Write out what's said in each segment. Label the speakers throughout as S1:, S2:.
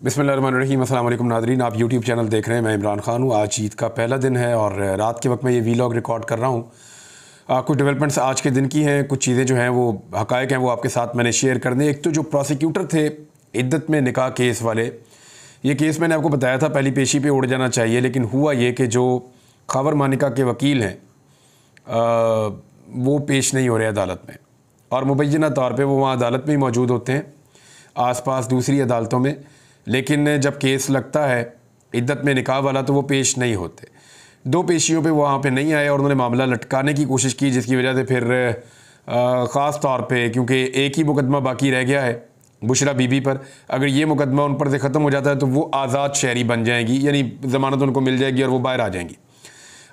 S1: बिस्मिल्लाहिर्रहमानिर्रहीम। अस्सलाम वालेकुम नाज़रीन, आप यूट्यूब चैनल देख रहे हैं। मैं इमरान खान हूँ। आज ईद का पहला दिन है और रात के वक्त में ये वीलॉग रिकॉर्ड कर रहा हूँ। कुछ डेवलपमेंट्स आज के दिन की हैं, कुछ चीज़ें जो हैं वो हक़ाइक़ हैं, वो आपके साथ मैंने शेयर करने। एक तो जो प्रोसिक्यूटर थे इद्दत में निकाह केस वाले, ये केस मैंने आपको बताया था पहली पेशी पे उड़ जाना चाहिए, लेकिन हुआ ये कि जो ख़ावर मानिका के वकील हैं वो पेश नहीं हो रहे अदालत में, और मुबैना तौर पे वो वहाँ अदालत में ही मौजूद होते हैं आसपास दूसरी अदालतों में, लेकिन जब केस लगता है इद्दत में निकाह वाला तो वो पेश नहीं होते। दो पेशियों पे वो वहाँ पे नहीं आए और उन्होंने मामला लटकाने की कोशिश की, जिसकी वजह से फिर ख़ास तौर पे क्योंकि एक ही मुकदमा बाकी रह गया है बुशरा बीबी पर, अगर ये मुकदमा उन पर से ख़त्म हो जाता है तो वो आज़ाद शहरी बन जाएंगी, यानी ज़मानत उनको मिल जाएगी और वो बाहर आ जाएंगी।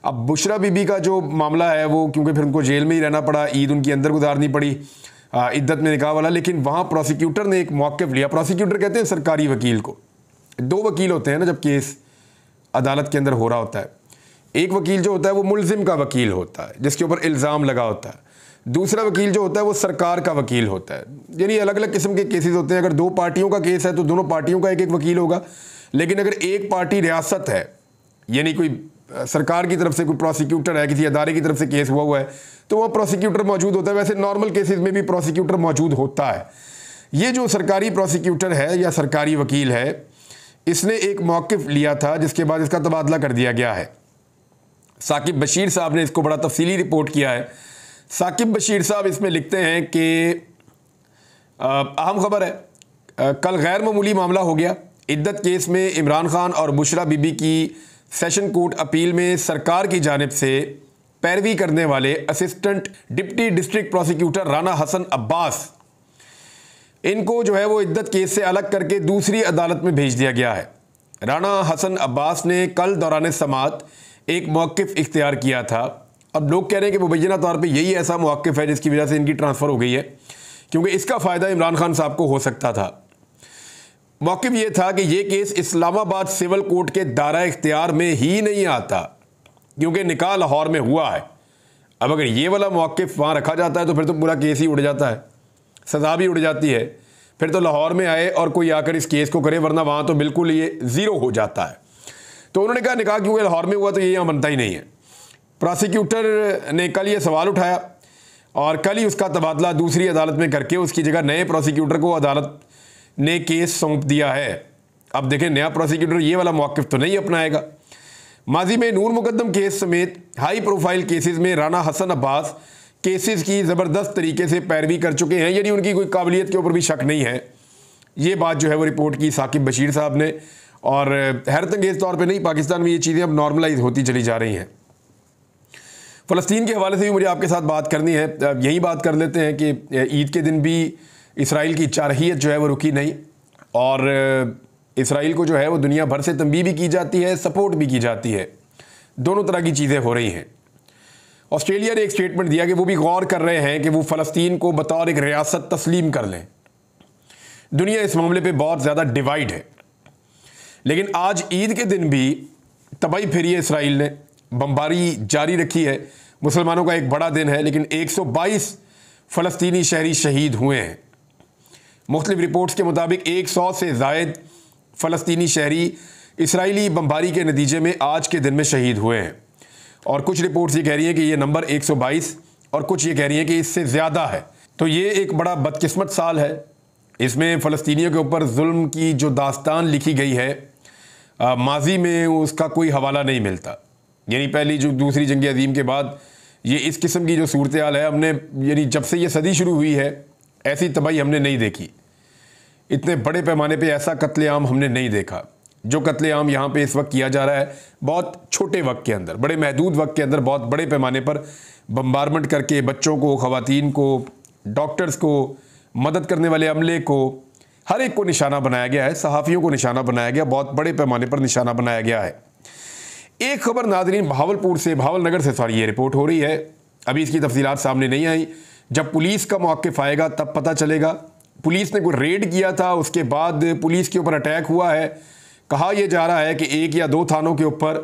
S1: अब बुशरा बीबी का जो मामला है वो क्योंकि फिर उनको जेल में ही रहना पड़ा, ईद उनकी अंदर गुजारनी पड़ी इद्दत में निकाह वाला, लेकिन वहाँ प्रोसिक्यूटर ने एक मौक़िफ़ लिया। प्रोसिक्यूटर कहते हैं सरकारी वकील को। दो वकील होते हैं ना जब केस अदालत के अंदर हो रहा होता है। एक वकील जो होता है वो मुल्ज़िम का वकील होता है जिसके ऊपर इल्ज़ाम लगा होता है, दूसरा वकील जो होता है वो सरकार का वकील होता है। यानी अलग अलग किस्म के केसेस होते हैं। अगर दो पार्टियों का केस है तो दोनों पार्टियों का एक एक वकील होगा, लेकिन अगर एक पार्टी रियासत है, यानी कोई सरकार की तरफ से कोई प्रोसिक्यूटर है, किसी अदारे की तरफ से केस हुआ है, तो वह प्रोसिक्यूटर मौजूद होता है। वैसे नॉर्मल केसेस में भी प्रोसिक्यूटर मौजूद होता है। ये जो सरकारी प्रोसिक्यूटर है या सरकारी वकील है, इसने एक मौक़िफ़ लिया था जिसके बाद इसका तबादला कर दिया गया है। साकिब बशीर साहब ने इसको बड़ा तफसीली रिपोर्ट किया है। साकिब बशीर साहब इसमें लिखते हैं कि अहम खबर है, कल गैर मामूली मामला हो गया। इद्दत केस में इमरान खान और बुशरा बीबी की सेशन कोर्ट अपील में सरकार की जानिब से पैरवी करने वाले assistant deputy district prosecutor Rana Hasan Abbas, इनको जो है वो इद्दत केस से अलग करके दूसरी अदालत में भेज दिया गया है। राना हसन अब्बास ने कल दौरान समाअत एक मौक़िफ़ इख्तियार किया था। अब लोग कह रहे हैं कि मुबैना तौर पे यही ऐसा मौक़िफ़ है जिसकी वजह से इनकी ट्रांसफ़र हो गई है, क्योंकि इसका फ़ायदा इमरान खान साहब को हो सकता था। मौक़िफ़ ये था कि ये केस इस्लामाबाद सिविल कोर्ट के दायरा इख्तियार में ही नहीं आता, क्योंकि निकाह लाहौर में हुआ है। अब अगर ये वाला मौक़िफ़ वहाँ रखा जाता है तो फिर तो पूरा केस ही उड़ जाता है, सज़ा भी उड़ जाती है। फिर तो लाहौर में आए और कोई आकर इस केस को करे, वरना वहाँ तो बिल्कुल ये ज़ीरो हो जाता है। तो उन्होंने कहा निकाह क्योंकि लाहौर में हुआ तो ये यहाँ बनता ही नहीं है। प्रोसिक्यूटर ने कल ये सवाल उठाया और कल ही उसका तबादला दूसरी अदालत में करके उसकी जगह नए प्रोसिक्यूटर को अदालत ने केस सौंप दिया है। अब देखें, नया प्रोसिक्यूटर ये वाला मौक़िफ़ तो नहीं अपनाएगा। माजी में नूर मुकद्दम केस समेत हाई प्रोफाइल केसेस में राना हसन अब्बास केसेस की ज़बरदस्त तरीके से पैरवी कर चुके हैं, यानी उनकी कोई काबिलियत के ऊपर भी शक नहीं है। ये बात जो है वो रिपोर्ट की साकिब बशीर साहब ने, और हैरत अंगेज़ तौर पे नहीं, पाकिस्तान में ये चीज़ें अब नॉर्मलाइज होती चली जा रही हैं। फ़लस्तीन के हवाले से भी मुझे आपके साथ बात करनी है। यही बात कर लेते हैं कि ईद के दिन भी इसराइल की चारहियत जो है वो रुकी नहीं, और इसराइल को जो है वो दुनिया भर से तंबीह भी की जाती है, सपोर्ट भी की जाती है। दोनों तरह की चीज़ें हो रही हैं। ऑस्ट्रेलिया ने एक स्टेटमेंट दिया कि वो भी गौर कर रहे हैं कि वो फ़लस्तीन को बतौर एक रियासत तस्लीम कर लें। दुनिया इस मामले पे बहुत ज़्यादा डिवाइड है, लेकिन आज ईद के दिन भी तबाही फिरी है इसराइल ने, बमबारी जारी रखी है। मुसलमानों का एक बड़ा दिन है, लेकिन 122 फ़लस्तीनी शहरी शहीद हुए हैं। मुख्तलिफ रिपोर्ट्स के मुताबिक 100 से ज़ायद फ़लस्तीनी शहरी इसराइली बमबारी के नतीजे में आज के दिन में शहीद हुए हैं, और कुछ रिपोर्ट्स ये कह रही हैं कि ये नंबर 122 और कुछ ये कह रही हैं कि इससे ज़्यादा है। तो ये एक बड़ा बदकिस्मत साल है। इसमें फ़लस्तीनियों के ऊपर जुल्म की जो दास्तान लिखी गई है, माजी में उसका कोई हवाला नहीं मिलता। यानी पहली जो दूसरी जंग अज़ीम के बाद ये इस किस्म की जो सूरत हाल है, हमने यानी जब से ये सदी शुरू हुई है ऐसी तबाही हमने नहीं देखी। इतने बड़े पैमाने पे ऐसा कत्लेआम हमने नहीं देखा। जो कत्लेआम यहाँ पे इस वक्त किया जा रहा है, बहुत छोटे वक्त के अंदर, बड़े महदूद वक्त के अंदर बहुत बड़े पैमाने पर बम्बारमेंट करके बच्चों को, ख़वातीन को, डॉक्टर्स को, मदद करने वाले अमले को, हर एक को निशाना बनाया गया है। सहाफ़ियों को निशाना बनाया गया, बहुत बड़े पैमाने पर निशाना बनाया गया है। एक खबर नाज़रीन भावलनगर से ये रिपोर्ट हो रही है, अभी इसकी तफसीलात सामने नहीं आई। जब पुलिस का मौक़िफ़ आएगा तब पता चलेगा। पुलिस ने कोई रेड किया था, उसके बाद पुलिस के ऊपर अटैक हुआ है। कहा यह जा रहा है कि एक या दो थानों के ऊपर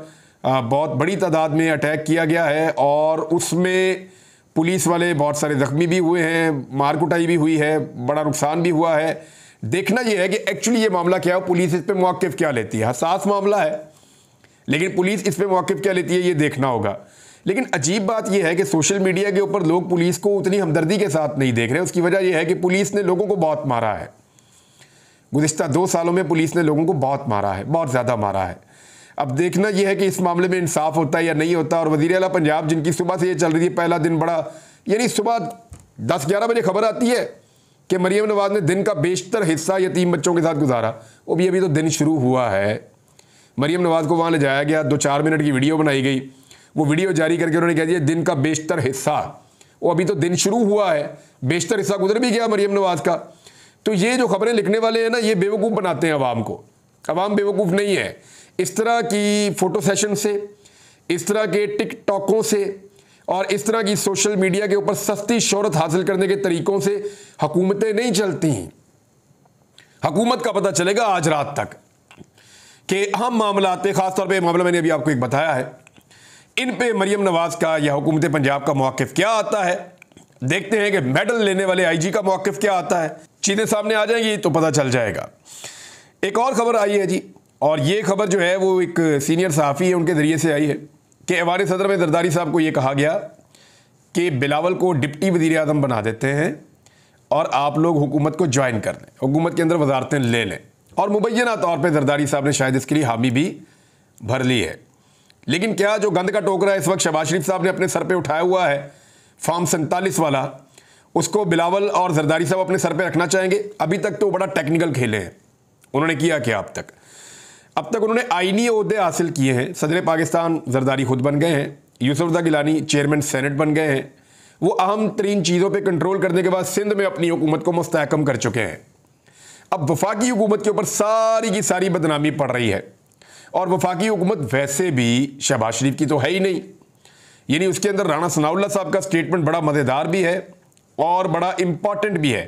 S1: बहुत बड़ी तादाद में अटैक किया गया है, और उसमें पुलिस वाले बहुत सारे ज़ख्मी भी हुए हैं, मार कुटाई भी हुई है, बड़ा नुकसान भी हुआ है। देखना यह है कि एक्चुअली ये मामला क्या है, पुलिस इस पे मौक़िफ़ क्या लेती है। हसास मामला है, लेकिन पुलिस इस पे मौक़िफ़ क्या लेती है ये देखना होगा। लेकिन अजीब बात यह है कि सोशल मीडिया के ऊपर लोग पुलिस को उतनी हमदर्दी के साथ नहीं देख रहे। उसकी वजह यह है कि पुलिस ने लोगों को बहुत मारा है। गुज़िश्ता 2 सालों में पुलिस ने लोगों को बहुत मारा है, बहुत ज़्यादा मारा है। अब देखना यह है कि इस मामले में इंसाफ होता है या नहीं होता। और वज़ीर आला पंजाब, जिनकी सुबह से ये चल रही है, पहला दिन बड़ा, यानी सुबह 10-11 बजे खबर आती है कि मरीम नवाज़ ने दिन का बेशतर हिस्सा यतीम बच्चों के साथ गुजारा। वो भी अभी तो दिन शुरू हुआ है। मरीम नवाज़ को वहाँ ले जाया गया, 2-4 मिनट की वीडियो बनाई गई, वो वीडियो जारी करके उन्होंने कह दिया दिन का बेशतर हिस्सा। वो अभी तो दिन शुरू हुआ है, बेशतर हिस्सा गुजर भी गया मरीम नवाज़ का। तो ये जो खबरें लिखने वाले हैं ना, ये बेवकूफ़ बनाते हैं अवाम को। अवाम बेवकूफ़ नहीं है। इस तरह की फ़ोटो सेशन से, इस तरह के टिकटॉकों से और इस तरह की सोशल मीडिया के ऊपर सस्ती शोहरत हासिल करने के तरीक़ों से हुकूमतें नहीं चलती। हुकूमत का पता चलेगा आज रात तक कि अहम मामला पे, ख़ासतौर पर मामला मैंने अभी आपको एक बताया है, इन पे मरीम नवाज़ का या हुकूमत पंजाब का मौक़िफ़ क्या आता है। देखते हैं कि मेडल लेने वाले आईजी का मौक़िफ़ क्या आता है। चीज़ें सामने आ जाएंगी तो पता चल जाएगा। एक और ख़बर आई है जी, और ये खबर जो है वो एक सीनियर सहाफ़ी है, उनके ज़रिए से आई है कि ऐवान सदर में जरदारी साहब को ये कहा गया कि बिलावल को डिप्टी वज़ीर आज़म बना देते हैं और आप लोग हुकूमत को ज्वाइन कर लें, हुकूमत के अंदर वजारतें ले लें। और मुबैना तौर पर जरदारी साहब ने शायद इसके लिए हामी भी भर ली है। लेकिन क्या जो गंद का टोकरा इस वक्त शहबाज शरीफ साहब ने अपने सर पे उठाया हुआ है, फॉर्म 47 वाला, उसको बिलावल और जरदारी साहब अपने सर पे रखना चाहेंगे? अभी तक तो बड़ा टेक्निकल खेले हैं। उन्होंने किया क्या अब तक उन्होंने आईनी ओहदे हासिल किए हैं। सदर पाकिस्तान जरदारी खुद बन गए हैं, यूसुफ गिलानी चेयरमैन सेनेट बन गए हैं। वो अहम तरीन चीज़ों पर कंट्रोल करने के बाद सिंध में अपनी हुकूमत को मुस्तहकम कर चुके हैं। अब वफाकी हुकूमत के ऊपर सारी की सारी बदनामी पड़ रही है। और वफाकी हुकूमत वैसे भी शहबाज शरीफ की तो है ही नहीं, यानी उसके अंदर राणा सनाउल्लाह साहब का स्टेटमेंट बड़ा मज़ेदार भी है और बड़ा इम्पॉर्टेंट भी है।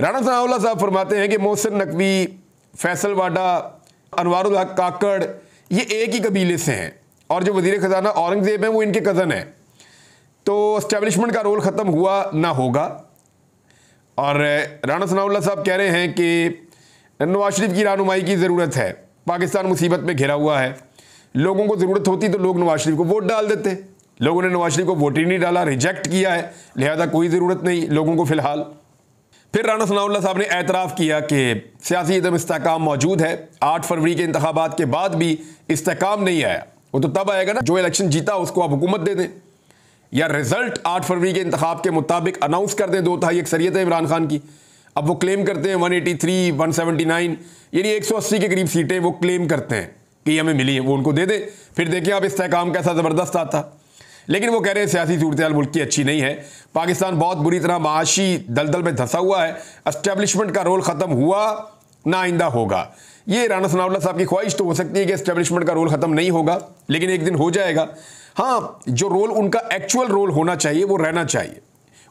S1: राणा सनाउल्लाह साहब फरमाते हैं कि मोहसिन नकवी, फैसल वाडा, अनवारुल हक काकड़ ये एक ही कबीले से हैं और जो वज़ीर ख़जाना औरंगज़ेब हैं वो इनके कज़न हैं। तो एस्टेब्लिशमेंट का रोल ख़त्म हुआ ना होगा। और राणा सनाउल्लाह साहब कह रहे हैं कि नवाज शरीफ की रहनुमाई की ज़रूरत है, पाकिस्तान मुसीबत में घिरा हुआ है, लोगों को ज़रूरत होती तो लोग नवाज शरीफ को वोट डाल देते। लोगों ने नवाज शरीफ को वोट ही नहीं डाला, रिजेक्ट किया है, लिहाजा कोई ज़रूरत नहीं लोगों को फ़िलहाल। फिर राणा सनाउल्लाह साहब ने एतराफ़ किया कि सियासी इदम इस्तेहकाम मौजूद है। 8 फरवरी के इंतखाबात के बाद भी इस्तेहकाम नहीं आया। वो तो तब आएगा ना जो इलेक्शन जीता उसको आप हुकूमत दे दें, या रिज़ल्ट 8 फरवरी के इंतखाब के मुताबिक अनाउंस कर दें 2/3 अक्सरियत है इमरान खान की। अब वो क्लेम करते हैं 183, 179 यानी 180 के करीब सीटें वो क्लेम करते हैं कि हमें मिली हैं, वो उनको दे दें। फिर देखिए आप इस्तेहकाम कैसा ज़बरदस्त आता। लेकिन वो कह रहे हैं सियासी सूरत-ए-हाल मुल्क की अच्छी नहीं है, पाकिस्तान बहुत बुरी तरह माशी दलदल में धंसा हुआ है, एस्टेब्लिशमेंट का रोल ख़त्म हुआ ना आइंदा होगा। ये राणा सनाउल्लाह साहब की ख्वाहिश तो हो सकती है कि एस्टेब्लिशमेंट का रोल ख़त्म नहीं होगा, लेकिन एक दिन हो जाएगा। हाँ, जो रोल उनका एक्चुअल रोल होना चाहिए वो रहना चाहिए।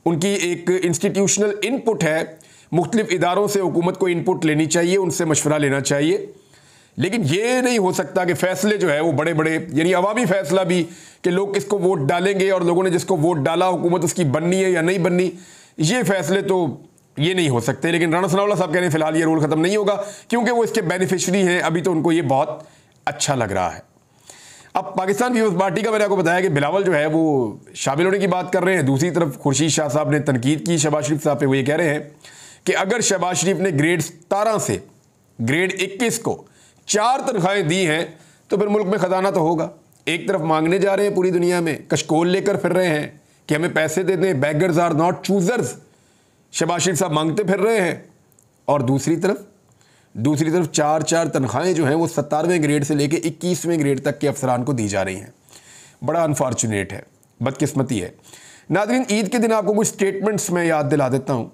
S1: उनकी एक इंस्टीट्यूशनल इनपुट है, मुख्तलिफ इदारों से हुकूमत को इनपुट लेनी चाहिए, उनसे मशवरा लेना चाहिए। लेकिन ये नहीं हो सकता कि फ़ैसले जो है वो बड़े बड़े, यानी अवामी फ़ैसला भी कि लोग किसको वोट डालेंगे और लोगों ने जिसको वोट डाला हुकूमत उसकी बननी है या नहीं बननी, ये फ़ैसले तो ये नहीं हो सकते। लेकिन राणा सनाउल्लाह साहब कह रहे हैं फ़िलहाल ये रोल ख़त्म नहीं होगा क्योंकि वो इसके बेनिफिशरी हैं, अभी तो उनको ये बहुत अच्छा लग रहा है। अब पाकिस्तान पीपल्स पार्टी का मैंने आपको बताया कि बिलावल जो है वो शामिल होने की बात कर रहे हैं। दूसरी तरफ खुर्शीद शाह साहब ने तनकीद की शहबाज शरीफ साहब पे। वो ये कह रहे हैं कि अगर शहबाज शरीफ ने ग्रेड 17 से ग्रेड 21 को 4 तनख्वाहें दी हैं तो फिर मुल्क में ख़जाना तो होगा। एक तरफ मांगने जा रहे हैं पूरी दुनिया में, कशकोल लेकर फिर रहे हैं कि हमें पैसे दे दें, beggars are not choosers, Shahbaz Sharif साहब मांगते फिर रहे हैं। और दूसरी तरफ 4 तनख्वाहें जो हैं वो 17वें ग्रेड से लेकर 21वें ग्रेड तक के अफसरान को दी जा रही हैं। बड़ा अनफॉर्चुनेट है, बदकिस्मती है। नाज़रीन, ईद के दिन आपको कुछ स्टेटमेंट्स मैं याद दिला देता हूँ।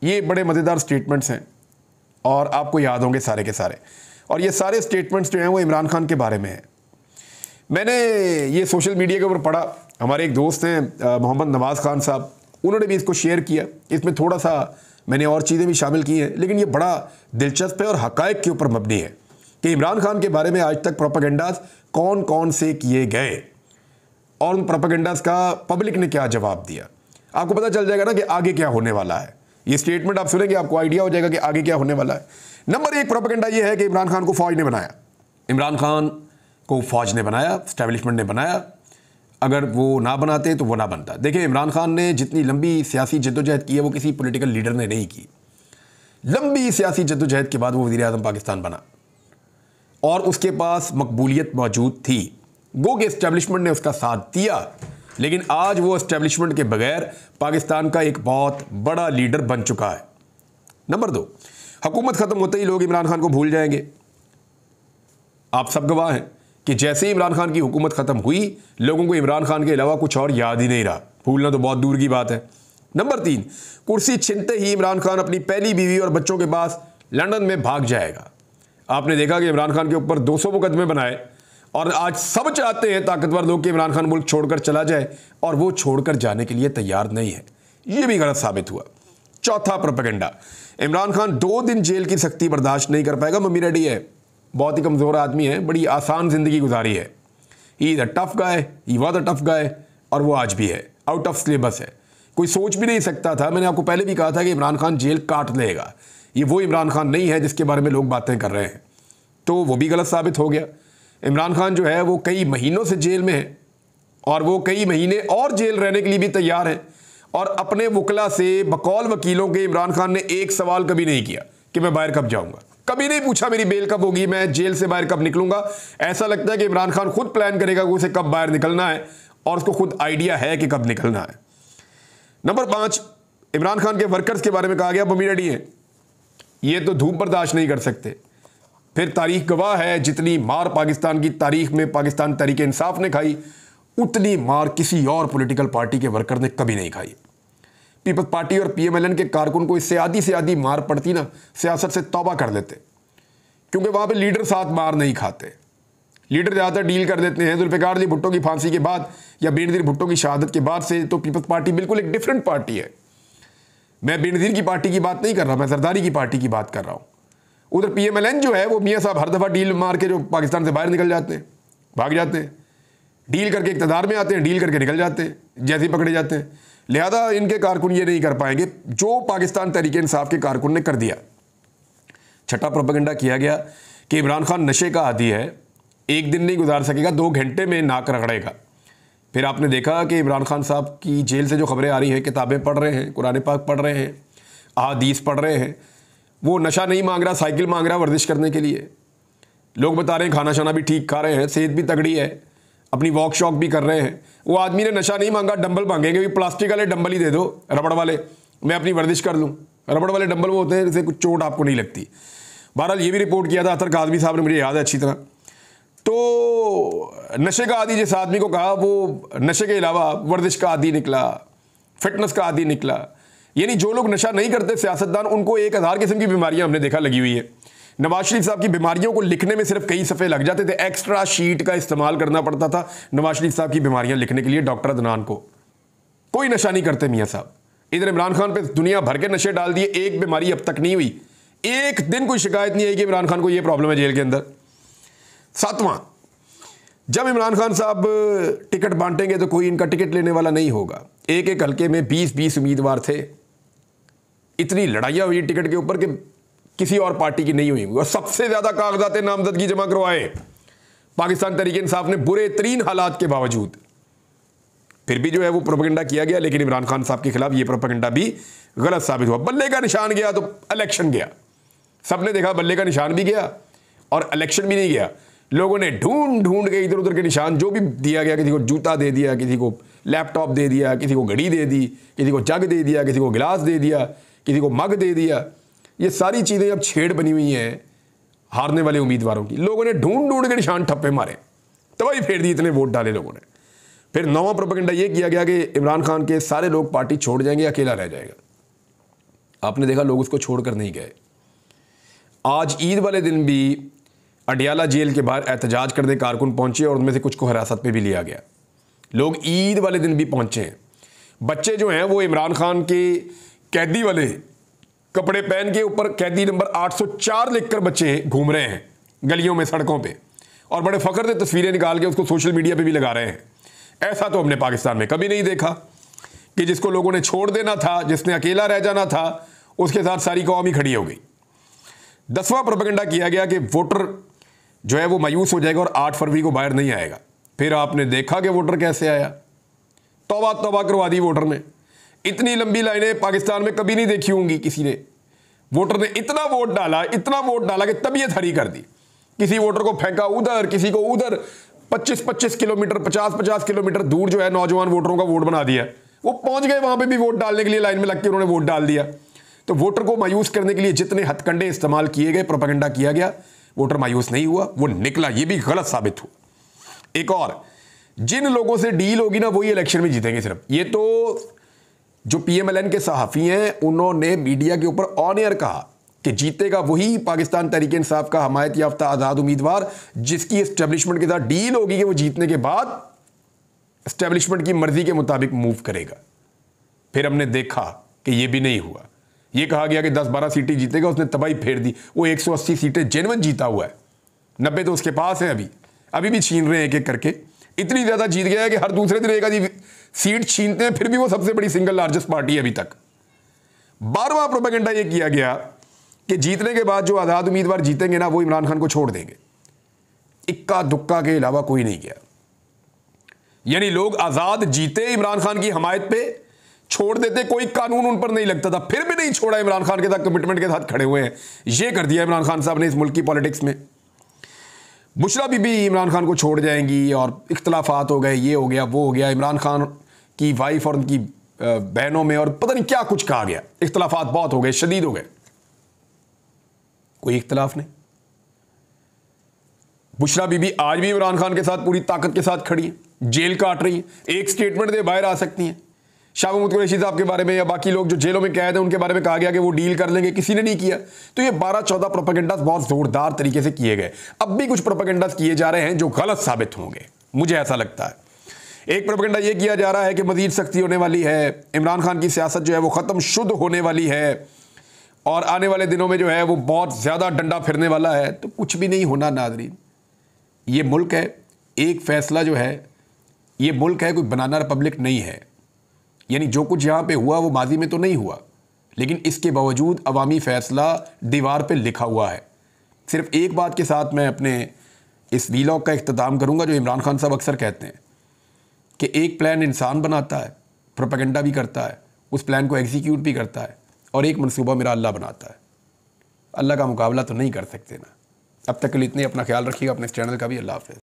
S1: ये बड़े मज़ेदार स्टेटमेंट्स हैं और आपको याद होंगे सारे के सारे। और ये सारे स्टेटमेंट्स जो हैं वो इमरान खान के बारे में हैं। मैंने ये सोशल मीडिया के ऊपर पढ़ा, हमारे एक दोस्त हैं मोहम्मद नवाज़ खान साहब, उन्होंने भी इसको शेयर किया। इसमें थोड़ा सा मैंने और चीज़ें भी शामिल की हैं, लेकिन ये बड़ा दिलचस्प है और हक़ाइक़ के ऊपर मबनी है कि इमरान खान के बारे में आज तक प्रोपेगेंडास कौन कौन से किए गए और उन प्रोपेगेंडास का पब्लिक ने क्या जवाब दिया। आपको पता चल जाएगा ना कि आगे क्या होने वाला है। ये स्टेटमेंट आप सुनेंगे आपको आइडिया हो जाएगा कि आगे क्या होने वाला है। नंबर 1 प्रोपेगेंडा ये है कि इमरान खान को फौज ने बनाया, इमरान खान को फौज ने बनाया, एस्टेब्लिशमेंट ने बनाया, अगर वो ना बनाते तो वो ना बनता। देखिए, इमरान खान ने जितनी लंबी सियासी जद्दोजहद की है वो किसी पॉलिटिकल लीडर ने नहीं की। लंबी सियासी जद्दोजहद के बाद वो वज़ीर आज़म पाकिस्तान बना और उसके पास मकबूलियत मौजूद थी, गो कि एस्टेब्लिशमेंट ने उसका साथ दिया, लेकिन आज वो एस्टेब्लिशमेंट के बगैर पाकिस्तान का एक बहुत बड़ा लीडर बन चुका है। नंबर 2, हुकूमत ख़त्म होते ही लोग इमरान खान को भूल जाएंगे। आप सब गवाह हैं कि जैसे ही इमरान खान की हुकूमत ख़त्म हुई, लोगों को इमरान खान के अलावा कुछ और याद ही नहीं रहा, भूलना तो बहुत दूर की बात है। नंबर 3, कुर्सी छिनते ही इमरान खान अपनी पहली बीवी और बच्चों के पास लंदन में भाग जाएगा। आपने देखा कि इमरान खान के ऊपर 200 मुकदमे बनाए और आज सब चाहते हैं ताकतवर लोग कि इमरान खान मुल्क छोड़कर चला जाए, और वो छोड़कर जाने के लिए तैयार नहीं है। ये भी गलत साबित हुआ। चौथा प्रोपेगेंडा, इमरान खान 2 दिन जेल की सख्ती बर्दाश्त नहीं कर पाएगा। मम्मी रेडी है, बहुत ही कमज़ोर आदमी है, बड़ी आसान ज़िंदगी गुजारी है। He is a tough guy, he was a tough guy, और वो आज भी है, आउट ऑफ सिलेबस है। कोई सोच भी नहीं सकता था, मैंने आपको पहले भी कहा था कि इमरान खान जेल काट लेगा। ये वो इमरान खान नहीं है जिसके बारे में लोग बातें कर रहे हैं, तो वो भी गलत साबित हो गया। इमरान खान जो है वो कई महीनों से जेल में है और वो कई महीने और जेल रहने के लिए भी तैयार है, और अपने वकला से बकौल वकीलों के इमरान खान ने एक सवाल कभी नहीं किया कि मैं बाहर कब जाऊंगा, कभी नहीं पूछा मेरी बेल कब होगी, मैं जेल से बाहर कब निकलूंगा। ऐसा लगता है कि इमरान खान खुद प्लान करेगा कि उसे कब बाहर निकलना है, और उसको खुद आइडिया है कि कब निकलना है। नंबर 5, इमरान खान के वर्कर्स के बारे में कहा गया मम्मी डैडी हैं, ये तो धूप बर्दाश्त नहीं कर सकते। फिर तारीख गवाह है, जितनी मार पाकिस्तान की तारीख में पाकिस्तान तहरीक इंसाफ ने खाई, उतनी मार किसी और पॉलिटिकल पार्टी के वर्कर ने कभी नहीं खाई। पीपल्स पार्टी और PMLN के कारकुन को इससे आधी से मार पड़ती ना, सियासत से तौबा कर देते, क्योंकि वहाँ पे लीडर साथ मार नहीं खाते। लीडर ज़्यादातर डील कर देते हैं। जुल्फ़िकार अली भुट्टो की फांसी के बाद या बेनज़ीर भुट्टो की शहादत के बाद से तो पीपल्स पार्टी बिल्कुल एक डिफरेंट पार्टी है। मैं बेनज़ीर की पार्टी की बात नहीं कर रहा, मैं जरदारी की पार्टी की बात कर रहा हूँ। उधर PMLN जो है वो मियाँ साहब हर दफ़ा डील मार के जो पाकिस्तान से बाहर निकल जाते हैं, भाग जाते हैं, डील करके इक़्तिदार में आते हैं, डील करके निकल जाते हैं जैसे ही पकड़े जाते हैं। लिहाजा इनके कारकुन ये नहीं कर पाएंगे जो पाकिस्तान तहरीक इंसाफ के कारकुन ने कर दिया। छठा प्रोपेगेंडा किया गया कि इमरान खान नशे का आदी है, एक दिन नहीं गुजार सकेगा, 2 घंटे में नाक रगड़ेगा। फिर आपने देखा कि इमरान खान साहब की जेल से जो खबरें आ रही हैं, किताबें पढ़ रहे हैं, कुरान पाक पढ़ रहे हैं, अहादीस पढ़ रहे हैं, वो नशा नहीं मांग रहा, साइकिल मांग रहा वर्जिश करने के लिए। लोग बता रहे हैं खाना शाना भी ठीक खा रहे हैं, सेहत भी तगड़ी है, अपनी वॉक शॉक भी कर रहे हैं। वो आदमी ने नशा नहीं मांगा, डंबल मांगेंगे भी, प्लास्टिक वाले डंबल ही दे दो, रबड़ वाले, मैं अपनी वर्जिश कर लूँ। रबड़ वाले डंबल वो होते हैं जिससे कुछ चोट आपको नहीं लगती। बहरहाल ये भी रिपोर्ट किया था अतर काज़मी साहब ने, मुझे याद है अच्छी तरह। तो नशे का आदी जिस आदमी को कहा, वो नशे के अलावा वर्जिश का आदी निकला, फिटनेस का आदी निकला। यानी जो लोग नशा नहीं करते सियासतदान, उनको 1000 किस्म की बीमारियां हमने देखा लगी हुई है। नवाज शरीफ साहब की बीमारियों को लिखने में सिर्फ कई सफ़े लग जाते थे, एक्स्ट्रा शीट का इस्तेमाल करना पड़ता था नवाज शरीफ साहब की बीमारियां लिखने के लिए, डॉक्टर अदनान को। कोई नशा नहीं करते मियाँ साहब। इधर इमरान खान पे दुनिया भर के नशे डाल दिए, एक बीमारी अब तक नहीं हुई, एक दिन कोई शिकायत नहीं आई कि इमरान खान को ये प्रॉब्लम है जेल के अंदर। 7वां, जब इमरान खान साहब टिकट बांटेंगे तो कोई इनका टिकट लेने वाला नहीं होगा। एक एक हल्के में 20-20 उम्मीदवार थे, इतनी लड़ाइयाँ हुई टिकट के ऊपर कि किसी और पार्टी की नहीं हुई, और सबसे ज़्यादा कागजात नामजदगी जमा करवाए पाकिस्तान तहरीक इंसाफ ने, बुरे तरीन हालात के बावजूद। फिर भी जो है वो प्रोपेगेंडा किया गया, लेकिन इमरान खान साहब के खिलाफ ये प्रोपेगेंडा भी गलत साबित हुआ। बल्ले का निशान गया तो इलेक्शन गया, सबने देखा बल्ले का निशान भी गया और इलेक्शन भी नहीं गया। लोगों ने ढूंढ के इधर उधर के निशान जो भी दिया गया, किसी को जूता दे दिया, किसी को लैपटॉप दे दिया, किसी को घड़ी दे दी, किसी को जग दे दिया, किसी को गिलास दे दिया, किसी को मग दे दिया। ये सारी चीज़ें अब छेड़ बनी हुई हैं हारने वाले उम्मीदवारों की। लोगों ने ढूंढ के निशान ठप्पे मारे, तबाही फेर दी, इतने वोट डाले लोगों ने। फिर 9वां प्रोपेगेंडा ये किया गया कि इमरान खान के सारे लोग पार्टी छोड़ जाएंगे, अकेला रह जाएगा। आपने देखा लोग उसको छोड़कर नहीं गए। आज ईद वाले दिन भी अडियाला जेल के बाहर एहतजाज करने कारकुन पहुंचे और उनमें से कुछ को हिरासत में भी लिया गया। लोग ईद वाले दिन भी पहुंचे हैं। बच्चे जो हैं वो इमरान खान के कैदी वाले कपड़े पहन के ऊपर कैदी नंबर 804 लिखकर बच्चे घूम रहे हैं गलियों में, सड़कों पे, और बड़े फख्र से तस्वीरें निकाल के उसको सोशल मीडिया पे भी लगा रहे हैं। ऐसा तो हमने पाकिस्तान में कभी नहीं देखा कि जिसको लोगों ने छोड़ देना था, जिसने अकेला रह जाना था, उसके साथ सारी कौम ही खड़ी हो गई। 10वां प्रोपेगेंडा किया गया कि वोटर जो है वो मायूस हो जाएगा और 8 फरवरी को बाहर नहीं आएगा। फिर आपने देखा कि वोटर कैसे आया, तौबा तौबा करवा दी वोटर ने। इतनी लंबी लाइनें पाकिस्तान में कभी नहीं देखी होंगी किसी ने। वोटर ने इतना वोट डाला कि तबीयत हरी कर दी। किसी वोटर को फेंका उधर, किसी को उधर, 25-25 किलोमीटर 50-50 किलोमीटर दूर जो है नौजवान वोटरों का वोट बना दिया। वो पहुंच गए वहां पे भी वोट डालने के लिए, लाइन में लग के उन्होंने वोट डाल दिया। तो वोटर को मायूस करने के लिए जितने हथकंडे इस्तेमाल किए गए, प्रोपेगेंडा किया गया, वोटर मायूस नहीं हुआ, वो निकला। ये भी गलत साबित हुआ। एक और, जिन लोगों से डील होगी ना वही इलेक्शन में जीतेंगे सिर्फ। ये तो जो PMLN के सहाफ़ी हैं उन्होंने मीडिया के ऊपर ऑन एयर कहा कि जीतेगा वही पाकिस्तान तहरीक इंसाफ का हमायत याफ्ता आज़ाद उम्मीदवार जिसकी एस्टेब्लिशमेंट के साथ डील होगी कि वो जीतने के बाद एस्टेब्लिशमेंट की मर्जी के मुताबिक मूव करेगा। फिर हमने देखा कि ये भी नहीं हुआ। ये कहा गया कि 10-12 सीटें जीतेगा, उसने तबाही फेर दी। वो 180 सीटें जेन्युइन जीता हुआ है, 90 तो उसके पास है। अभी भी छीन रहे हैं एक एक करके। इतनी ज़्यादा जीत गया है कि हर दूसरे दिन एक आधी सीट छीनते हैं, फिर भी वो सबसे बड़ी सिंगल लार्जेस्ट पार्टी है अभी तक। 12वां प्रोपेगेंडा ये किया गया कि जीतने के बाद जो आज़ाद उम्मीदवार जीतेंगे ना वो इमरान खान को छोड़ देंगे। इक्का दुक्का के अलावा कोई नहीं गया। यानी लोग आज़ाद जीते इमरान खान की हमायत पे, छोड़ देते, कोई कानून उन पर नहीं लगता था, फिर भी नहीं छोड़ा। इमरान खान के साथ कमिटमेंट के साथ खड़े हुए हैं। ये कर दिया इमरान खान साहब ने इस मुल्क की पॉलिटिक्स में। बुशरा बीबी इमरान खान को छोड़ जाएंगी और इख्तलाफात हो गए, ये हो गया, वो हो गया। इमरान खान की वाइफ और उनकी बहनों में और पता नहीं क्या कुछ कहा गया, इख्तलाफात बहुत हो गए, शदीद हो गए। कोई इख्तलाफ नहीं। बुशरा बीबी आज भी इमरान खान के साथ पूरी ताकत के साथ खड़ी है, जेल काट रही है। एक स्टेटमेंट दे बाहर आ सकती हैं। शाह महमूद कुरैशी साहब के बारे में या बाकी लोग जो जेलों में कैद हैं उनके बारे में कहा गया कि वो डील कर लेंगे, किसी ने नहीं किया। तो ये 12-14 प्रोपेगेंडास बहुत जोरदार तरीके से किए गए। अब भी कुछ प्रोपेगेंडास किए जा रहे हैं जो गलत साबित होंगे, मुझे ऐसा लगता है। एक प्रोपेगेंडा ये किया जा रहा है कि मजीद सख्ती होने वाली है, इमरान खान की सियासत जो है वो ख़त्म शुद्ध होने वाली है और आने वाले दिनों में जो है वो बहुत ज़्यादा डंडा फिरने वाला है। तो कुछ भी नहीं होना नाज़रीन। ये मुल्क है, एक फ़ैसला जो है, ये मुल्क है, कोई बनाना रिपब्लिक नहीं है। यानी जो कुछ यहाँ पे हुआ वो माजी में तो नहीं हुआ, लेकिन इसके बावजूद अवामी फ़ैसला दीवार पे लिखा हुआ है। सिर्फ एक बात के साथ मैं अपने इस वीलॉग का इख्तिताम करूँगा, जो इमरान खान साहब अक्सर कहते हैं कि एक प्लान इंसान बनाता है, प्रोपेगेंडा भी करता है, उस प्लान को एग्जीक्यूट भी करता है, और एक मनसूबा मेरा अल्लाह बनाता है। अल्लाह का मुकाबला तो नहीं कर सकते ना। अब तक के लिए इतने, अपना ख्याल रखिएगा, अपने इस चैनल का भी। अल्लाह हाफ़िज़।